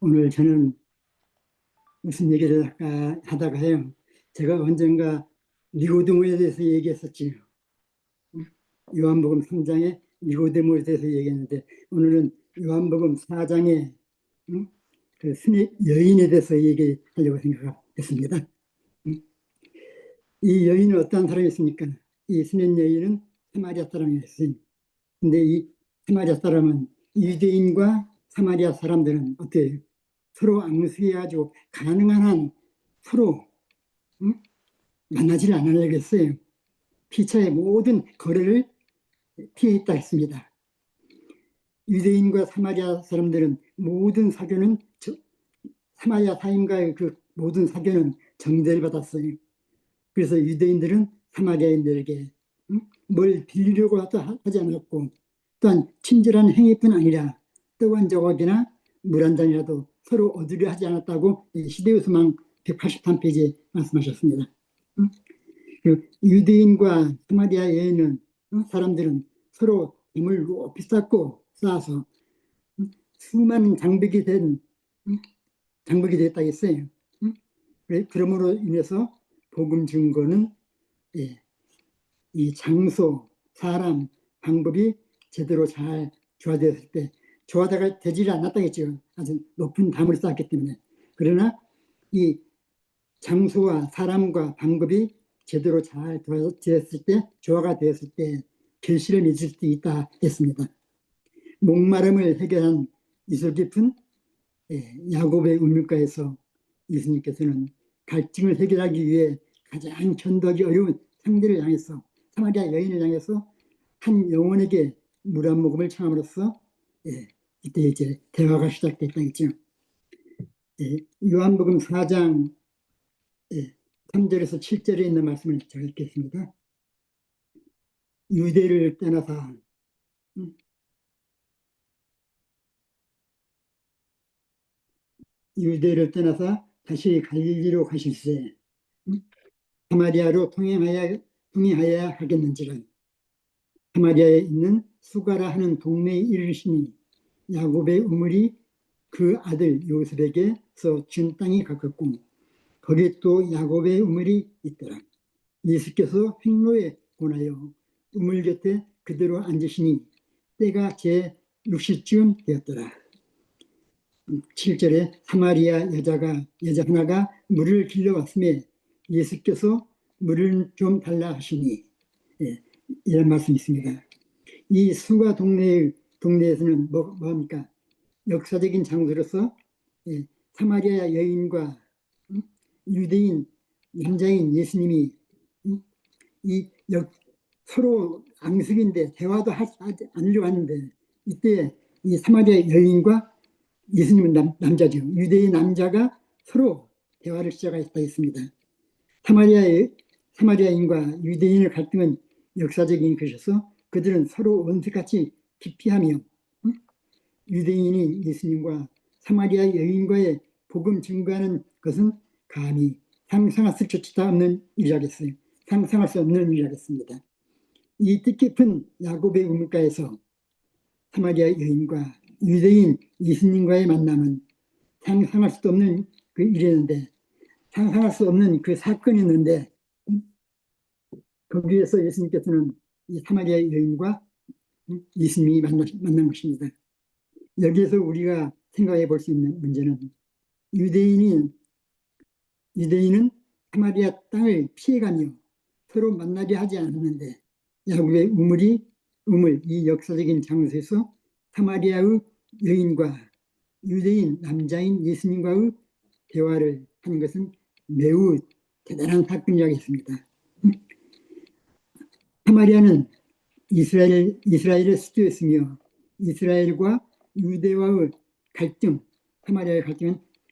오늘 저는 무슨 얘기를 할까 하다가요. 제가 언젠가 니고데모에 대해서 얘기했었지요. 요한복음 3장에 니고데모에 대해서 얘기했는데 오늘은 요한복음 4장에 그 순의 여인에 대해서 얘기하려고 생각했습니다. 이 여인은 어떤 사람이었습니까? 이 순의 여인은 사마리아 사람이었어요. 근데 이 사마리아 사람은 유대인과 사마리아 사람들은 어때요? 서로 앙숙해가지고 가능한 한 서로 만나지를 않으려고 했어요. 피차의 모든 거래를 피했다 했습니다. 유대인과 사마리아 사람들은 모든 사교는 사마리아 사람과의 그 모든 사교는 정죄를 받았어요. 그래서 유대인들은 사마리아인들에게 뭘 빌리려고 하지 않았고, 또한 친절한 행위뿐 아니라 뜨거운 조각이나 물 한 잔이라도 서로 얻으려 하지 않았다고 시대우스망 183페이지에 말씀하셨습니다. 그 유대인과 사마리아 여인은 사람들은 서로 힘을 높이 쌓아서 수많은 장벽이 됐다 했어요. 그러므로 인해서 복음 증거는 이 장소, 사람, 방법이 제대로 잘 조화되었을 때 조화가 되지 않았다겠죠. 아주 높은 담을 쌓았기 때문에. 그러나 이 장소와 사람과 방법이 제대로 잘 되었을 때, 조화가 되었을 때 결실을 맺을 수 있다 했습니다. 목마름을 해결한 이슬 깊은 야곱의 우물가에서 예수님께서는 갈증을 해결하기 위해 가장 견도하기 어려운 상대를 향해서, 사마리아 여인을 향해서 한 영혼에게 물 한 모금을 청함으로써 이때 이제 대화가 시작됐다 했죠. 요한복음 4장 3절에서 7절에 있는 말씀을 제가 읽겠습니다. 유대를 떠나서 다시 갈릴리로 가실세 사마리아로 통행하여야 하겠는지라. 사마리아에 있는 수가라 하는 동네에 이르시니 야곱의 우물이 그 아들 요셉에게서 준 땅이 가깝고 거기에 또 야곱의 우물이 있더라. 예수께서 횡로에 권하여 우물 곁에 그대로 앉으시니 때가 제 6시쯤 되었더라. 7절에 사마리아 여자 하나가 물을 길러왔음에 예수께서 물을 좀 달라 하시니 이런 말씀이 있습니다. 이 수가 동네에서는 뭡니까? 역사적인 장소로서 사마리아 여인과 유대인 남자인 예수님이 서로 앙숙인데 대화도 하지 않으려고 하는데 이때 이 사마리아 여인과 예수님은 남자죠. 유대인 남자가 서로 대화를 시작했다 했습니다. 사마리아인과 유대인의 갈등은 역사적인 것이어서 그들은 서로 원수같이 기피하며 유대인이 예수님과 사마리아 여인과의 복음 증거하는 것은 감히 상상할 수 없는 일이라겠어요. 상상할 수 없는 일이라겠습니다. 이 뜻깊은 야곱의 우물가에서 사마리아 여인과 유대인 예수님과의 만남은 상상할 수도 없는 그 일이었는데, 상상할 수 없는 그 사건이 있는데 거기에서 예수님께서는 이 사마리아 여인과 예수님이 만난 것입니다. 여기에서 우리가 생각해 볼 수 있는 문제는 유대인은 사마리아 땅을 피해가며 서로 만나려 하지 않았는데 야곱의 이 역사적인 장소에서 사마리아의 여인과 유대인 남자인 예수님과의 대화를 하는 것은 매우 대단한 사건이라겠습니다. 사마리아는 이스라엘의 수도였으며 이스라엘과 유대와의 사마리아의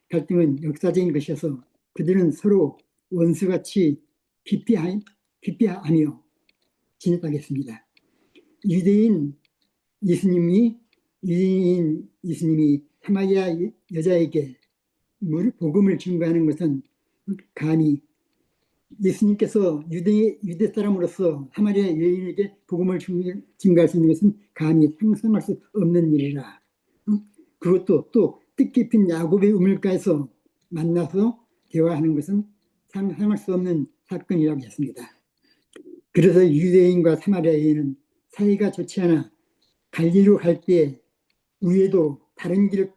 갈등은 역사적인 것이어서 그들은 서로 원수같이 기피하며 지냈다겠습니다. 유대인 예수님이 사마리아 여자에게 복음을 증거하는 것은 감히 예수님께서 유대 사람으로서 사마리아 여인에게 복음을 증거할 수 있는 것은 감히 상상할 수 없는 일이라. 그것도 또 뜻깊은 야곱의 우물가에서 만나서 대화하는 것은 상상할 수 없는 사건이라고 했습니다. 그래서 유대인과 사마리아 여인은 사이가 좋지 않아 갈리로 갈 때 우회도 다른 길을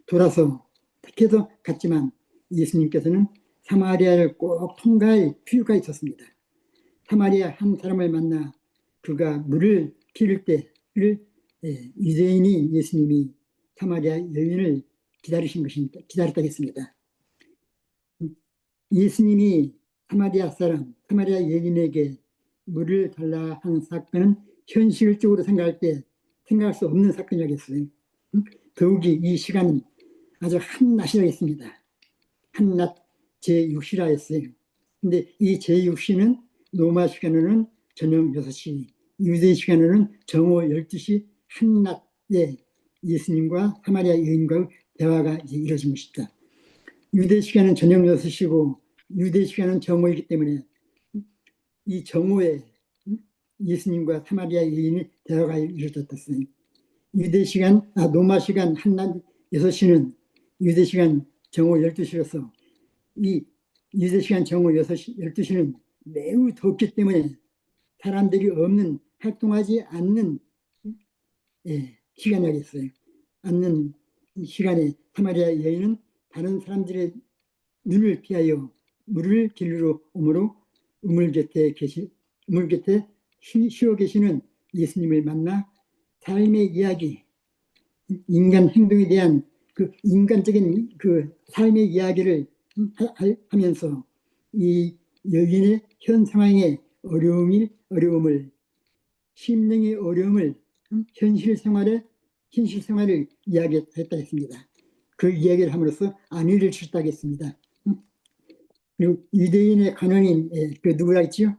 돌아서 택해서 갔지만 예수님께서는 사마리아를 꼭 통과할 필요가 있었습니다. 사마리아 한 사람을 만나 그가 물을 필 때를 유대인이 예수님이 사마리아 여인을 기다리신 것입니다. 기다렸다겠습니다. 예수님이 사마리아 여인에게 물을 달라 하는 사건은 현실적으로 생각할 때 생각할 수 없는 사건이라겠어요. 더욱이 이 시간은 아주 한낮이라겠습니다. 한낮 제6시라 했어요. 근데 이 제6시는 로마 시간으로는 저녁 6시, 유대 시간으로는 정오 12시 한낮에 예수님과 사마리아 여인과의 대화가 이제 이루어진 것입니다. 유대 시간은 저녁 6시고 유대 시간은 정오이기 때문에 이 정오에 예수님과 사마리아 여인의 대화가 이루어졌어요. 로마 시간 한낮 6시는 유대 시간 정오 12시로서 이 유대 시간 정오 6시, 12시는 매우 덥기 때문에 사람들이 없는, 활동하지 않는 시간이었어요. 않는 시간에 사마리아 여인은 다른 사람들의 눈을 피하여 물을 길러 오므로 우물 곁에 쉬어 계시는 예수님을 만나 삶의 이야기, 인간 행동에 대한 그 인간적인 그 삶의 이야기를 하면서 이 여인의 현 상황의 어려움을 심령의 어려움을 현실 생활을 이야기했다 했습니다. 그 이야기를 함으로써 안위를 주셨다 했습니다. 그리고 유대인의 간원인 그 누구라 했죠?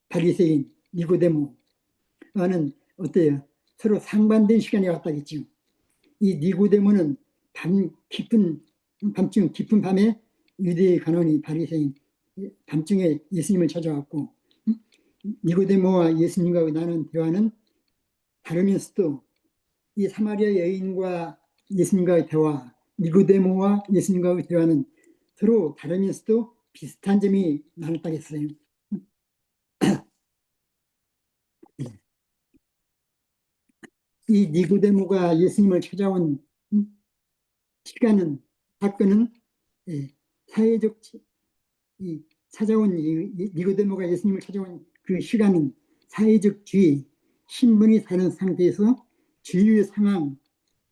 바리새인 니고데모는 어때요? 서로 상반된 시간이 왔다겠죠. 이 니고데모는 밤중 깊은 밤에 유대의 간원인 바리새인 밤중에 예수님을 찾아왔고 니고데모와 예수님과 나눈 대화는 다르면서도 이 사마리아 여인과 예수님과의 대화, 니고데모와 예수님과의 대화는 서로 다르면서도 비슷한 점이 많았다겠어요. 이 니고데모가 예수님을 찾아온 사건은 사회적 니고데모가 예수님을 찾아온 그 시간은 사회적 주의, 신분이 다른 상태에서 주위의 상황,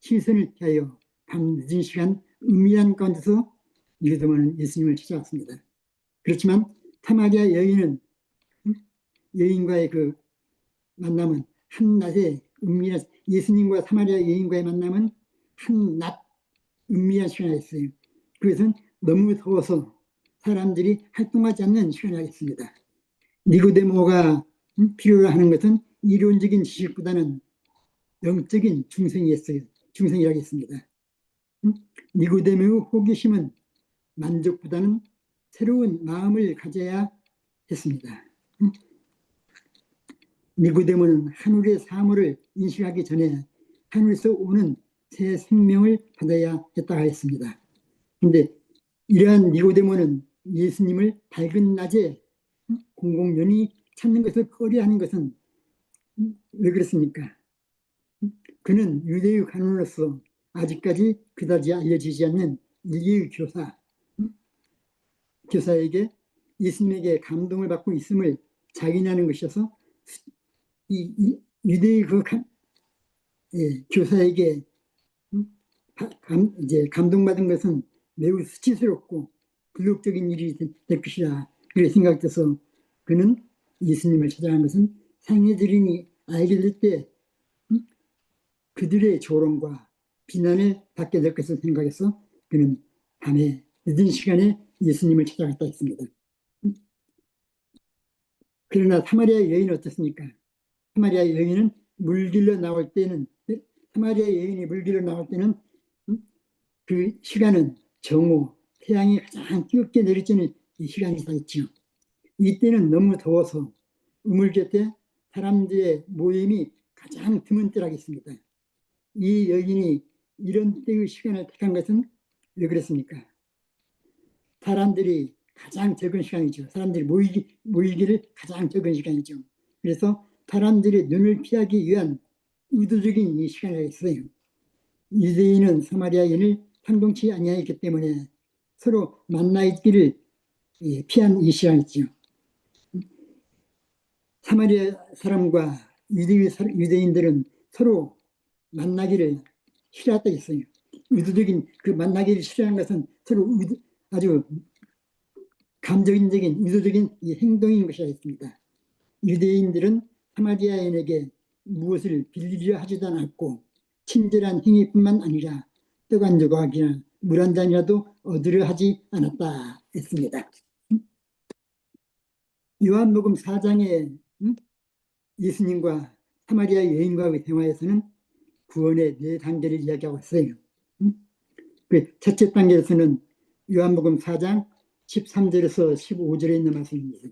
시선을 피하여 밤 늦은 시간 은밀한 가운데서 니고데모는 예수님을 찾아왔습니다. 그렇지만 사마리아 여인과의 그 만남은 한낮에 은밀한, 예수님과 사마리아 여인과의 만남은 한낮 은밀한 시간이었어요. 그것은 너무 더워서 사람들이 활동하지 않는 시간이었습니다. 니고데모가 필요로 하는 것은 이론적인 지식보다는 영적인 중생이라겠습니다. 니고데모의 호기심은 만족보다는 새로운 마음을 가져야 했습니다. 니고데모는 하늘의 사물을 인식하기 전에 하늘에서 오는 새 생명을 받아야 했다고 했습니다. 그런데 이러한 니고데모는 예수님을 밝은 낮에 공공연히 찾는 것을 꺼려하는 것은 왜 그렇습니까? 그는 유대의 간원으로서 아직까지 그다지 알려지지 않는 일개의 교사에게 예수님에게 감동을 받고 있음을 자인하는 것이어서 이 유대의 그 교사에게 감동받은 것은 매우 수치스럽고 굴욕적인 일이 될 것이라 그렇게 생각돼서 그는 예수님을 찾아간 것은 상해들인이 알게 될 때 그들의 조롱과 비난을 받게 될 것을 생각해서 그는 밤에 늦은 시간에 예수님을 찾아갔다 했습니다. 그러나 사마리아 여인은 어떻습니까? 사마리아 여인이 물길로 나올 때는 그 시간은 정오, 태양이 가장 뜨겁게 내리쬐는 이 시간이 있죠. 이때는 너무 더워서 우물 곁에 사람들의 모임이 가장 드문 때라겠습니다. 이 여인이 이런 때의 시간을 택한 것은 왜 그랬습니까? 사람들이 가장 적은 시간이죠. 사람들이 모이기를 가장 적은 시간이죠. 그래서 사람들이 눈을 피하기 위한 의도적인 이 시간이었어요. 유대인은 사마리아인을 상동치 아니하였기 때문에 서로 만나 있기를 피한 이 시간이죠. 사마리아 사람과 유대인들은 서로 만나기를 싫어했다 했어요. 의도적인 그 만나기를 싫어한 것은 서로 아주 감정적인 의도적인 이 행동인 것이었습니다. 유대인들은 사마리아인에게 무엇을 빌리려 하지도 않았고 친절한 행위뿐만 아니라 떡 한 조각이나 물 한 잔이라도 얻으려 하지 않았다 했습니다. 요한복음 4장의 예수님과 사마리아 여인과의 대화에서는 구원의 네 단계를 이야기하고 있어요. 그 첫째 단계에서는 요한복음 4장 13절에서 15절에 있는 말씀입니다.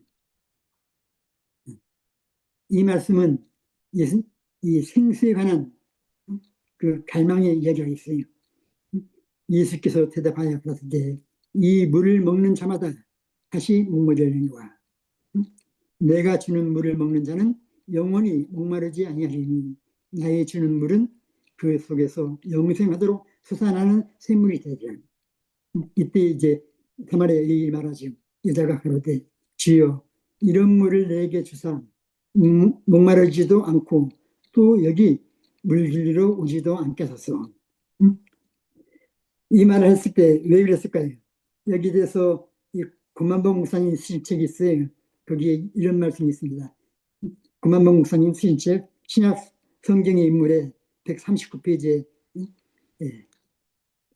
이 말씀은 이 생수에 관한 그 갈망의 이야기가 있어요. 예수께서 대답하여 가라사대 이 물을 먹는 자마다 다시 목마르려니와 내가 주는 물을 먹는 자는 영원히 목마르지 아니하리니 나의 주는 물은 그 속에서 영생하도록 솟아나는 샘물이 되리라. 이때 이제 사마리아 여인이 말하죠. 여자가 가로되 주여 이런 물을 내게 주사 목마르지도 않고 또 여기 물 길리러 오지도 않게 하소서. 이 말을 했을 때 왜 그랬을까요? 여기 대해서 이 구만봉 목사님 쓰신 책이 있어요. 거기에 이런 말씀이 있습니다. 구만봉 목사님 쓰신 책 신약 성경의 인물의 139페이지에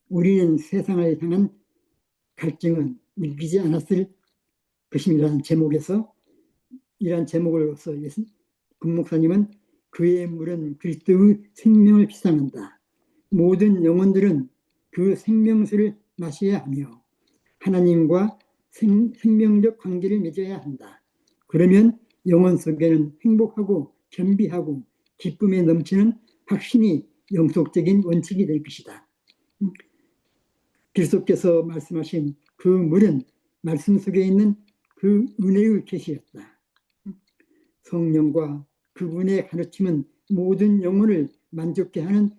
우리는 세상을 향한 갈증은 느끼지 않았을 것입니다라는 제목에서 이러한 제목으로서 군 목사님은 그의 물은 그리스도의 생명을 비상한다. 모든 영혼들은 그 생명수를 마셔야 하며 하나님과 생명적 관계를 맺어야 한다. 그러면 영혼 속에는 행복하고 겸비하고 기쁨에 넘치는 확신이 영속적인 원칙이 될 것이다. 그리스도께서 말씀하신 그 물은 말씀 속에 있는 그 은혜의 계시였다. 성령과 그분의 가르침은 모든 영혼을 만족케 하는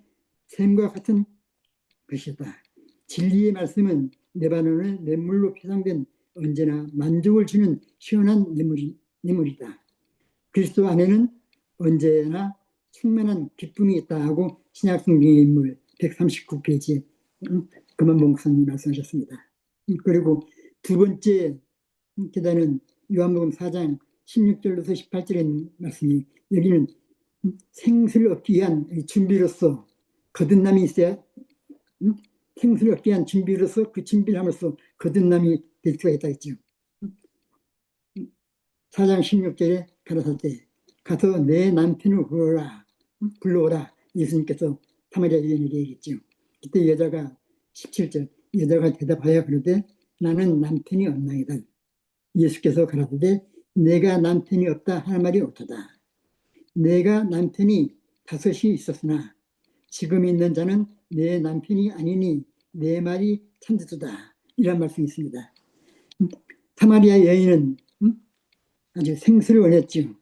샘과 같은 것이다. 진리의 말씀은 레바논의 냇물로 피상된 언제나 만족을 주는 시원한 냇물이다. 그리스도 안에는 언제나 충만한 기쁨이 있다 하고 신약성경의 인물 139페이지에 금한봉 목사님이 말씀하셨습니다. 그리고 두 번째 계단은 요한복음 4장 16절로서 18절에 있는 말씀이 여기는 생수를 얻기 위한 준비로서 거듭남이 있어야 생수를 얻기 위한 준비로서 그 준비를 함으로써 거듭남이 될 수가 있다 했죠. 4장 16절에 가라사대 가서 내 남편을 불러오라 예수님께서 사마리아 여인에게 얘기했죠. 그때 여자가 17절 여자가 대답하여 그러되 나는 남편이 없나이다. 예수께서 가라사대 내가 남편이 없다 하는 말이 옳도다. 내가 남편이 5이 있었으나 지금 있는 자는 내 남편이 아니니 내 말이 참되도다. 이런 말씀이 있습니다. 사마리아 여인은 아주 생수를 원했죠.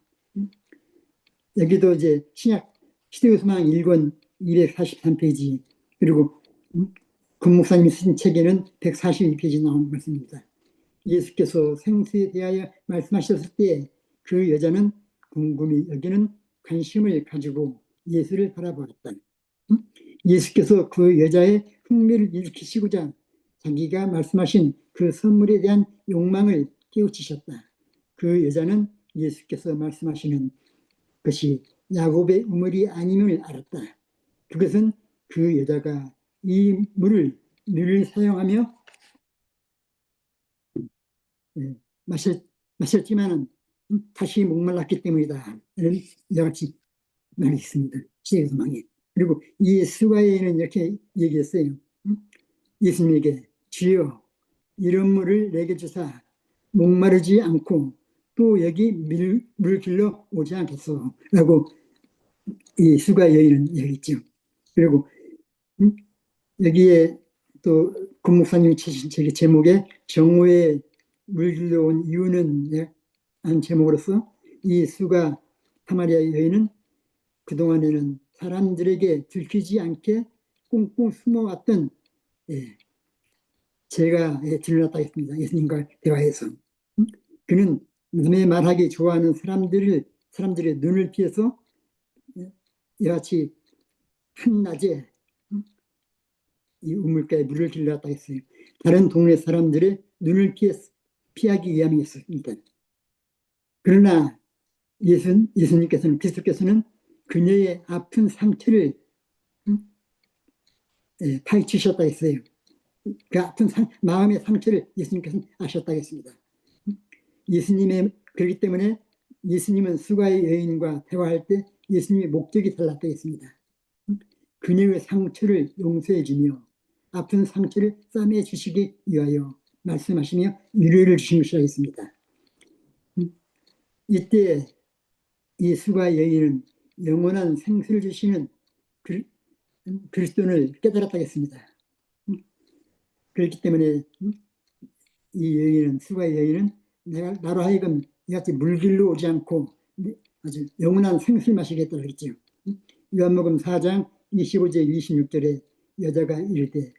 여기도 이제 신약 시대의 소망 1권 243페이지 그리고 군 목사님이 쓰신 책에는 142페이지 나온 말씀입니다. 예수께서 생수에 대하여 말씀하셨을 때 그 여자는 궁금히 여기는 관심을 가지고 예수를 바라보았다. 예수께서 그 여자의 흥미를 일으키시고자 자기가 말씀하신 그 선물에 대한 욕망을 깨우치셨다. 그 여자는 예수께서 말씀하시는 것이 야곱의 우물이 아님을 알았다. 그것은 그 여자가 이 물을 늘 사용하며 마셨지만은 다시 목말랐기 때문이다. 이런 여같이 말이 있습니다. 시대의 소망에. 그리고 이 스가에는 이렇게 얘기했어요. 예수님에게 주여 이런 물을 내게 주사 목마르지 않고 또 여기 물 길러 오지 않겠소 라고 이 수가 여인은 얘기했죠. 그리고 여기에 또 금목사님이 치신 책 제목에 정오에 물길로 온 이유는 한 제목으로서 이 수가 사마리아 여인은 그동안에는 사람들에게 들키지 않게 꽁꽁 숨어왔던 죄가 드러났다 했습니다. 예수님과 대화에서. 그는 남의 말하기 좋아하는 사람들의 눈을 피해서 이와 같이 한낮에 이 우물가에 물을 길러왔다 했어요. 다른 동네 사람들의 눈을 피하기 위함이었습니다. 그러나 예수님께서는, 그리스도께서는 그녀의 아픈 상처를 파헤치셨다 했어요. 그 아픈 마음의 상처를 예수님께서는 아셨다 했습니다. 그렇기 때문에 예수님은 수가의 여인과 대화할 때 예수님의 목적이 달랐다 했습니다. 그녀의 상처를 용서해 주며 아픈 상처를 싸매 주시기 위하여 말씀하시며 위로를 주신 것이라 했습니다. 이때 이 수가 여인은 영원한 생수를 주시는 그리스도를 깨달았다 했습니다. 그렇기 때문에 이 여인은, 수가의 여인은 나로 하여금 이같이 물길로 오지 않고 아주 영원한 생수를 마시겠다고 했죠. 요한복음 4장 25절 26절에 여자가 이르되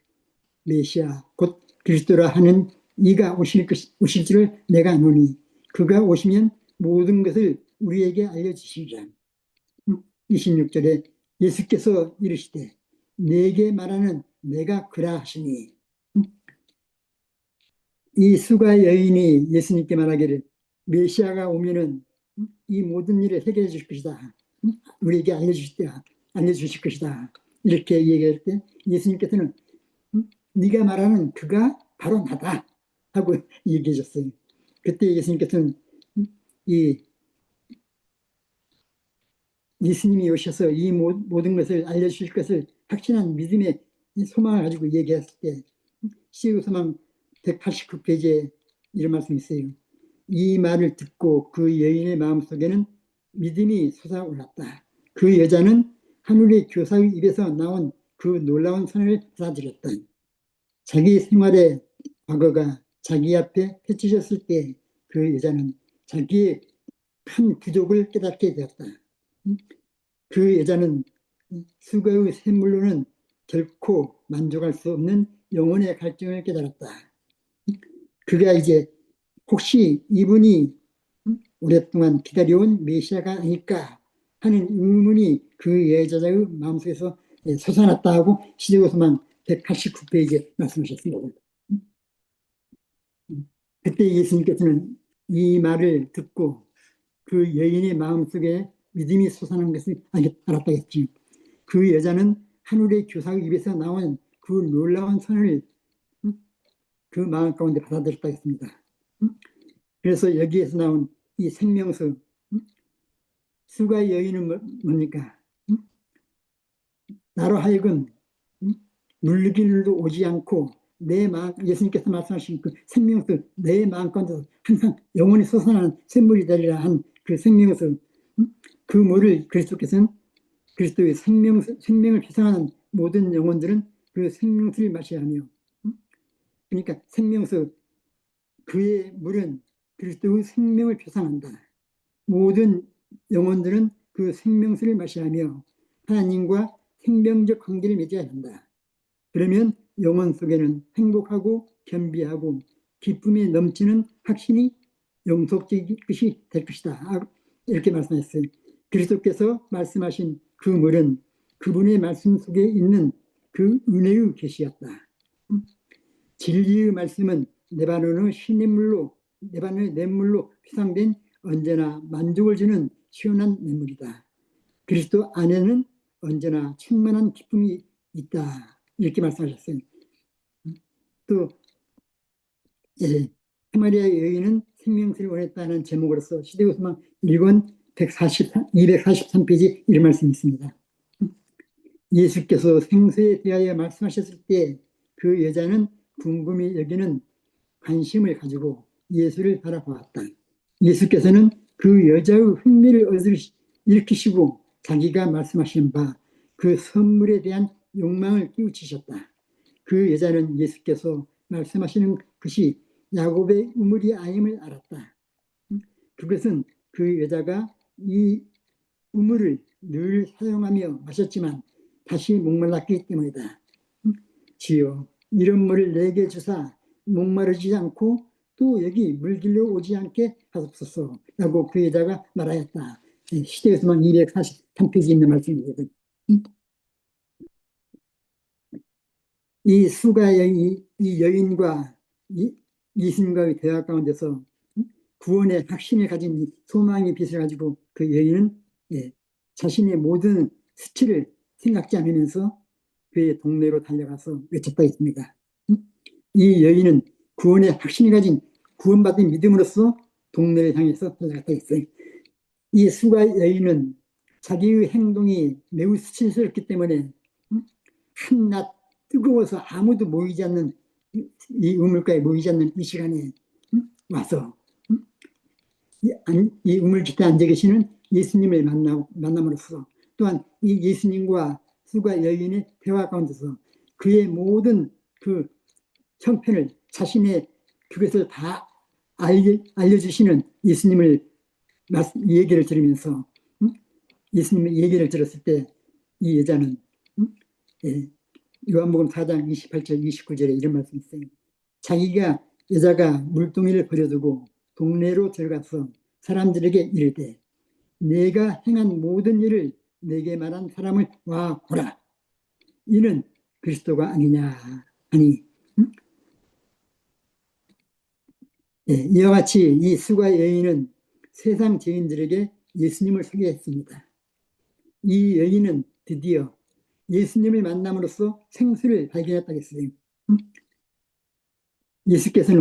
메시아 곧 그리스도라 하는 이가 오실 줄을 내가 아노니 그가 오시면 모든 것을 우리에게 알려주시리라. 26절에 예수께서 이르시되 내게 말하는 내가 그라 하시니, 이 수가 여인이 예수님께 말하기를 메시아가 오면은 이 모든 일을 해결해 주실 것이다. 우리에게 알려주실 것이다. 이렇게 얘기할 때 예수님께서는 네가 말하는 그가 바로 나다 하고 얘기해 줬어요. 그때 예수님께서는 예수님이 오셔서 이 모든 것을 알려주실 것을 확신한 믿음의 소망을 가지고 얘기했을 때 시우소망 189페이지에 이런 말씀이 있어요. 이 말을 듣고 그 여인의 마음속에는 믿음이 솟아올랐다. 그 여자는 하늘의 교사의 입에서 나온 그 놀라운 선을 받아들였다. 자기 생활의 과거가 자기 앞에 펼쳐졌을 때 그 여자는 자기의 큰 부족을 깨닫게 되었다. 그 여자는 수고의 샘물로는 결코 만족할 수 없는 영혼의 갈증을 깨달았다. 그가 이제 혹시 이분이 오랫동안 기다려온 메시아가 아닐까 하는 의문이 그 여자의 마음속에서 솟아났다 하고 시대고서만 189페이지에 말씀하셨습니다. 그때 예수님께서는 이 말을 듣고 그 여인의 마음속에 믿음이 솟아난 것을 알았다 했지. 그 여자는 하늘의 교사의 입에서 나온 그 놀라운 선을 그 마음 가운데 받아들였다 했습니다. 그래서 여기에서 나온 이 생명수, 수가 여인은 뭡니까? 나로 하여금 물길로 오지 않고 내 마음, 예수님께서 말씀하신 그 생명수, 내 마음 가운데 항상 영원히 솟아나는 샘물이 되리라 한 그 생명수, 그 물을 그리스도께서는 그리스도의 생명을 표상하는 모든 영혼들은 그 생명수를 마셔야 하며, 그러니까 생명수, 그의 물은 그리스도의 생명을 표상한다. 모든 영혼들은 그 생명수를 마셔야 하며 하나님과 생명적 관계를 맺어야 한다. 그러면 영혼 속에는 행복하고 겸비하고 기쁨이 넘치는 확신이 영속적인 것이 될 것이다. 이렇게 말씀했어요. 그리스도께서 말씀하신 그 물은 그분의 말씀 속에 있는 그 은혜의 계시였다. 진리의 말씀은 레바논의 냇물로 피상된 언제나 만족을 주는 시원한 냇물이다. 그리스도 안에는 언제나 충만한 기쁨이 있다. 이렇게 말씀하셨어요. 또 사마리아 여인은 생명수를 원했다는 제목으로서 시대고서만 1권 243페이지 이런 말씀이 있습니다. 예수께서 생수에 대하여 말씀하셨을 때 그 여자는 궁금히 여기는 관심을 가지고 예수를 바라보았다. 예수께서는 그 여자의 흥미를 일으키시고 자기가 말씀하신 바 그 선물에 대한 욕망을 끼우치셨다. 그 여자는 예수께서 말씀하시는 것이 야곱의 우물이 아님을 알았다. 그것은 그 여자가 이 우물을 늘 사용하며 마셨지만 다시 목말랐기 때문이다. 주여, 이런 물을 내게 주사 목마르지 않고 또 여기 물길로 오지 않게 하옵소서 라고 그 여자가 말하였다. 시대에서만 243페이지 있는 말씀입니다. 이 수가의 이 여인과 예수님과의 대화 가운데서 구원의 확신을 가진 이 소망의 빛을 가지고 그 여인은 자신의 모든 수치를 생각지 않으면서 그의 동네로 달려가서 외쳤다 했습니다. 이 여인은 구원의 확신을 가진 구원받은 믿음으로써 동네를 향해서 달려갔다 했어요. 이 수가 여인은 자기의 행동이 매우 수치스럽기 때문에 한낮 뜨거워서 아무도 모이지 않는 이 우물가에 모이지 않는 이 시간에 와서 이 우물 곁에 앉아 계시는 예수님을 만남으로써 또한 이 예수님과 수가 여인의 대화 가운데서 그의 모든 그 형편을 자신의 그것을 다 알려주시는 예수님을 얘기를 들으면서 예수님의 얘기를 들었을 때 이 여자는 요한복음 4장 28절 29절에 이런 말씀이 있어요. 자기가 여자가 물동이를 버려두고 동네로 들어가서 사람들에게 이르되 내가 행한 모든 일을 내게 말한 사람을 와 보라. 이는 그리스도가 아니냐 하니 이와 같이 이 수가 여인은 세상 죄인들에게 예수님을 소개했습니다. 이 여인은 드디어 예수님을 만남으로써 생수를 발견했다고 했어요.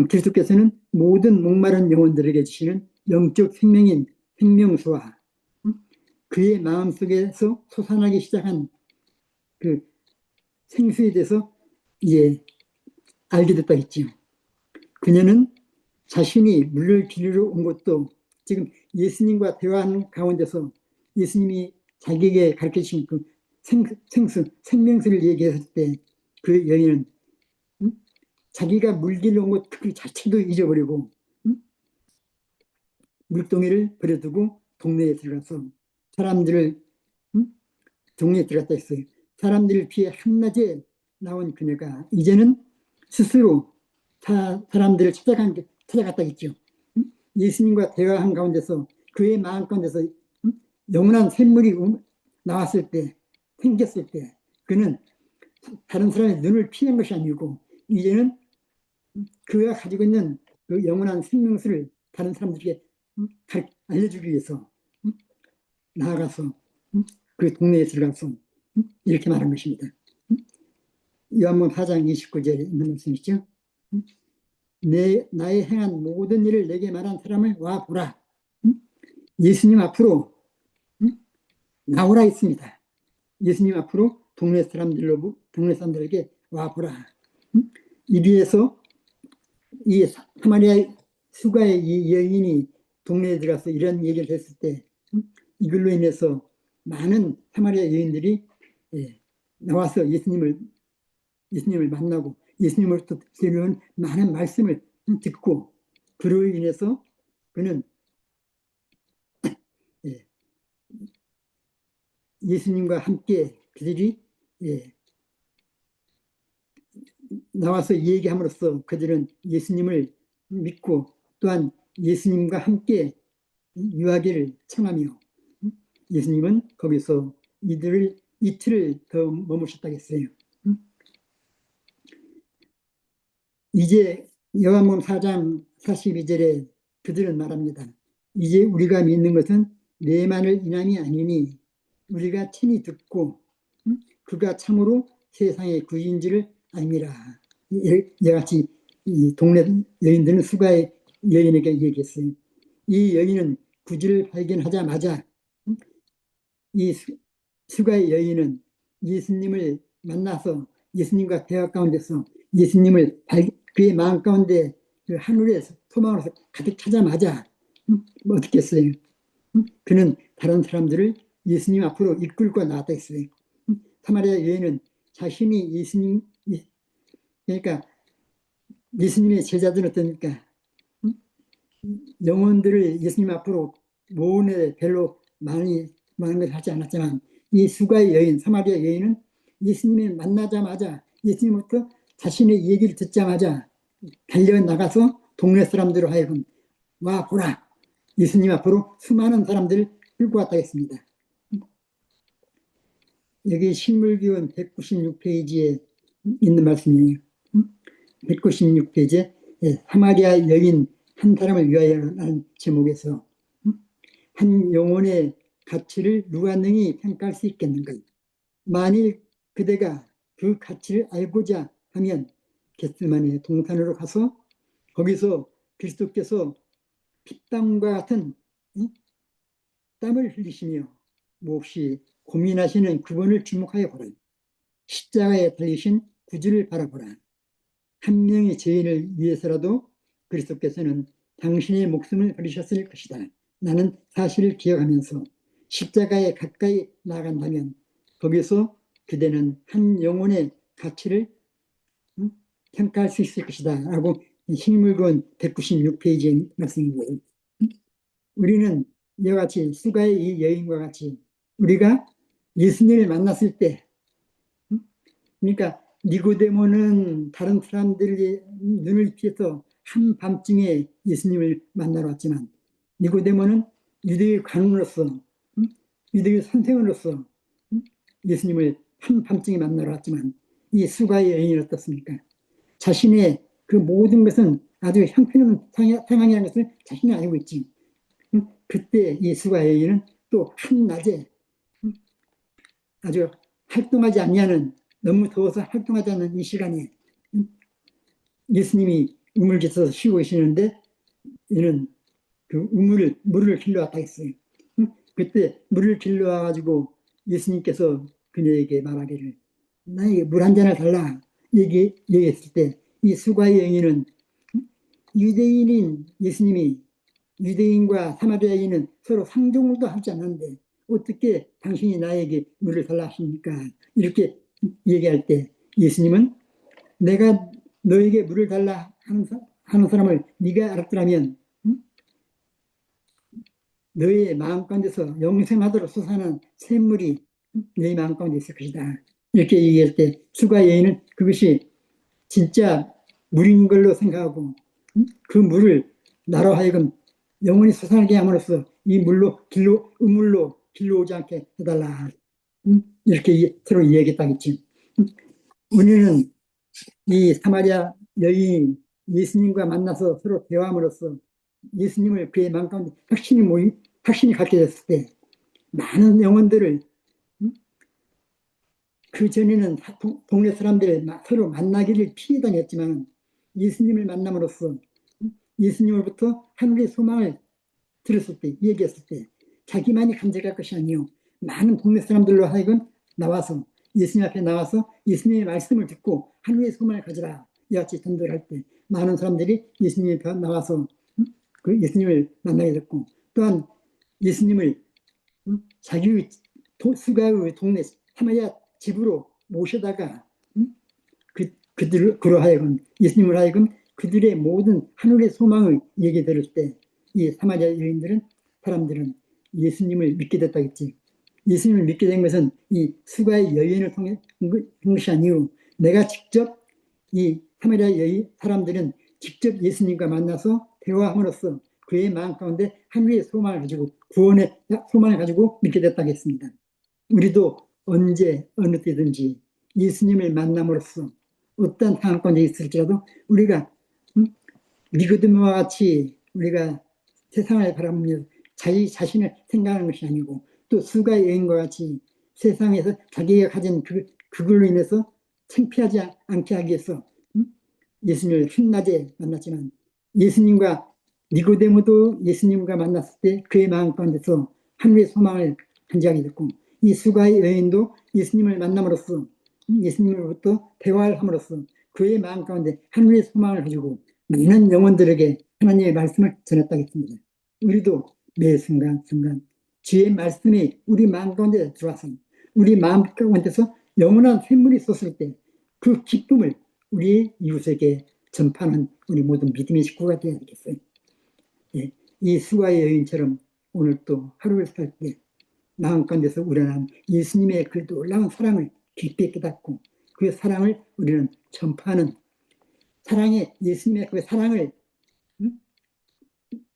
그리스도께서는 모든 목마른 영혼들에게 주시는 영적 생명인 생명수와 그의 마음속에서 솟아나기 시작한 그 생수에 대해서 이제 알게 됐다 했지요. 그녀는 자신이 물을 기르러 온 것도 지금 예수님과 대화하는 가운데서 예수님이 자기에게 가르쳐주신 그 생수, 생명수를 얘기했을 때 그 여인은 자기가 물 길러 온 것 그 자체도 잊어버리고 물동이를 버려두고 동네에 들어가서 사람들을 동네에 들어갔다 했어요. 사람들을 피해 한낮에 나온 그녀가 이제는 스스로 사람들을 찾아갔다 했죠. 예수님과 대화한 가운데서 그의 마음 가운데서 영원한 샘물이 나왔을 때, 생겼을 때 그는 다른 사람의 눈을 피한 것이 아니고 이제는 그가 가지고 있는 그 영원한 생명수를 다른 사람들에게 알려주기 위해서 나아가서 그 동네에 들어가서 이렇게 말한 것입니다. 요한복음 4장 29절에 있는 말씀이죠. 나의 행한 모든 일을 내게 말한 사람을 와 보라. 예수님 앞으로 나오라 했습니다. 예수님 앞으로 동네 사람들에게 와 보라. 이리에서 이 사마리아 수가의 이 여인이 동네에 들어가서 이런 얘기를 했을 때 이걸로 인해서 많은 사마리아 여인들이 나와서 예수님을 만나고 예수님으로부터 들려온 많은 말씀을 듣고 그로 인해서 그는 예수님과 함께 그들이 나와서 얘기함으로써 그들은 예수님을 믿고 또한 예수님과 함께 유하기를 청하며 예수님은 거기서 이틀을 더 머무셨다고 했어요. 이제 요한복음 4장 42절에 그들은 말합니다. 이제 우리가 믿는 것은 내만을 인함이 아니니 우리가 친히 듣고 그가 참으로 세상의 구주인지를 알미라. 이같이 이 동네 여인들은 수가의 여인에게 얘기했어요. 이 여인은 구주를 발견하자마자 이 수가의 여인은 예수님을 만나서 예수님과 대화 가운데서 예수님을 그의 마음 가운데 그 하늘의 소망으로서 가득 차자마자 어떻게 했어요? 그는 다른 사람들을 예수님 앞으로 이끌고 나왔다 했어요. 사마리아 여인은 자신이 그러니까 예수님의 제자들은 어떠니까 영혼들을 예수님 앞으로 모으는데 별로 많은 걸 하지 않았지만 이 수가의 여인, 사마리아 여인은 예수님을 만나자마자 예수님부터 자신의 얘기를 듣자마자 달려나가서 동네 사람들로 하여금 와 보라 예수님 앞으로 수많은 사람들을 끌고 왔다 했습니다. 여기 신물기원 196페이지에 있는 말씀이에요. 196페이지에 사마리아 여인 한 사람을 위하여라는 제목에서 한 영혼의 가치를 누가 능히 평가할 수 있겠는가? 만일 그대가 그 가치를 알고자 하면 겟세마네 동산으로 가서 거기서 그리스도께서 피땀과 같은 땀을 흘리시며 몹시 고민하시는 그분을 주목하여 보라. 십자가에 달리신 구주를 바라보라. 한 명의 죄인을 위해서라도 그리스도께서는 당신의 목숨을 버리셨을 것이다. 나는 사실을 기억하면서 십자가에 가까이 나아간다면 거기서 그대는 한 영혼의 가치를 평가할 수 있을 것이다. 라고 신물권 196페이지의 말씀입니다. 우리는 이와 같이 수가의 이 여인과 같이 우리가 예수님을 만났을 때 그러니까 니고데모는 다른 사람들의 눈을 피해서 한밤중에 예수님을 만나러 왔지만 니고데모는 유대의 관원으로서 유대의 선생으로서 예수님을 한밤중에 만나러 왔지만 이 수가의 여인이 어떻습니까? 자신의 그 모든 것은 아주 형편없는 상황이라는 것을 자신이 알고 있지. 그때 이 수가의 여인은 또 한낮에 아주 활동하지 아니하는 너무 더워서 활동하지 않는 이 시간에 예수님이 우물에서 쉬고 계시는데 이는 그 물을 길러왔다 했어요. 그때 물을 길러와가지고 예수님께서 그녀에게 말하기를 나에게 물 한 잔을 달라 얘기했을 때 이 수가의 여인은 유대인인 예수님이 유대인과 사마리아인은 서로 상종도 하지 않았는데 어떻게 당신이 나에게 물을 달라 하십니까? 이렇게 얘기할 때 예수님은 내가 너에게 물을 달라 하는 사람을 네가 알았더라면 너의 마음 가운데서 영생하도록 솟아나는 샘물이 너의 마음 가운데 있을 것이다. 이렇게 얘기할 때 수가 여인은 그것이 진짜 물인 걸로 생각하고 그 물을 나로 하여금 영원히 솟아나게 함으로써 이 물로 우물로 길러오지 않게 해달라. 이렇게 서로 이야기했다겠지. 우리는 이 사마리아 여인이 예수님과 만나서 서로 대화함으로써 예수님을 그의 마음 가운데 확신이 갖게 됐을 때 많은 영혼들을 그 전에는 동네 사람들을 서로 만나기를 피해 다녔지만 예수님을 만남으로써 예수님으로부터 하늘의 소망을 들었을 때, 얘기했을 때 자기만이 간직할 것이 아니요 많은 동네 사람들로 하여금 나와서 예수님 앞에 나와서 예수님의 말씀을 듣고 하늘의 소망을 가지라 이같이 전도를 할 때 많은 사람들이 예수님 앞에 나와서 그 예수님을 만나게 됐고 또한 예수님을 자기 수가의 동네 사마리아 집으로 모셔다가 그로 하여금 예수님을 하여금 그들의 모든 하늘의 소망을 얘기 들을 때 이 사마리아 여인들은 사람들은 예수님을 믿게 됐다겠지. 예수님을 믿게 된 것은 이 수가의 여인을 통해 한 것이 아니고 내가 직접 이 사마리아 여인 사람들은 직접 예수님과 만나서 대화함으로써 그의 마음 가운데 하늘의 소망을 가지고 구원의 소망을 가지고 믿게 됐다겠습니다. 우리도 언제 어느 때든지 예수님을 만남으로써 어떤 상황 가운데 있을지라도 우리가 니고데모와 같이 우리가 세상을 바라보며 자기 자신을 생각하는 것이 아니고 또 수가의 여인과 같이 세상에서 자기가 가진 그걸로 인해서 창피하지 않게 하기 위해서 예수님을 한낮에 만났지만 예수님과 니고데모도 예수님과 만났을 때 그의 마음 가운데서 하늘의 소망을 간직하게 됐고 이 수가의 여인도 예수님을 만남으로써 예수님으로부터 대화를 함으로써 그의 마음 가운데 하늘의 소망을 가지고 많은 영혼들에게 하나님의 말씀을 전했다겠습니다. 우리도 매 순간 주의 말씀이 우리 마음 가운데 들어와서 우리 마음 가운데서 영원한 샘물이 쏟을 때 그 기쁨을 우리 이웃에게 전파하는 우리 모든 믿음의 식구가 되어야 되겠어요. 예, 이 수가의 여인처럼 오늘 또 하루를 살 때 마음 가운데서 우러난 예수님의 그 놀라운 사랑을 깊이 깨닫고 그 사랑을 우리는 전파하는 사랑의 예수님의 그 사랑을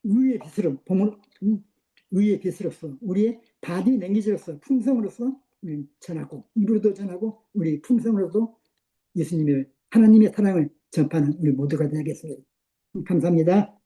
의의 빛으로 봉을 의의 빛으로서 우리의 바디 랭귀지로서 품성으로서 우리는 전하고 입으로도 전하고 우리 품성으로도 예수님의 하나님의 사랑을 전파하는 우리 모두가 되겠습니다. 감사합니다.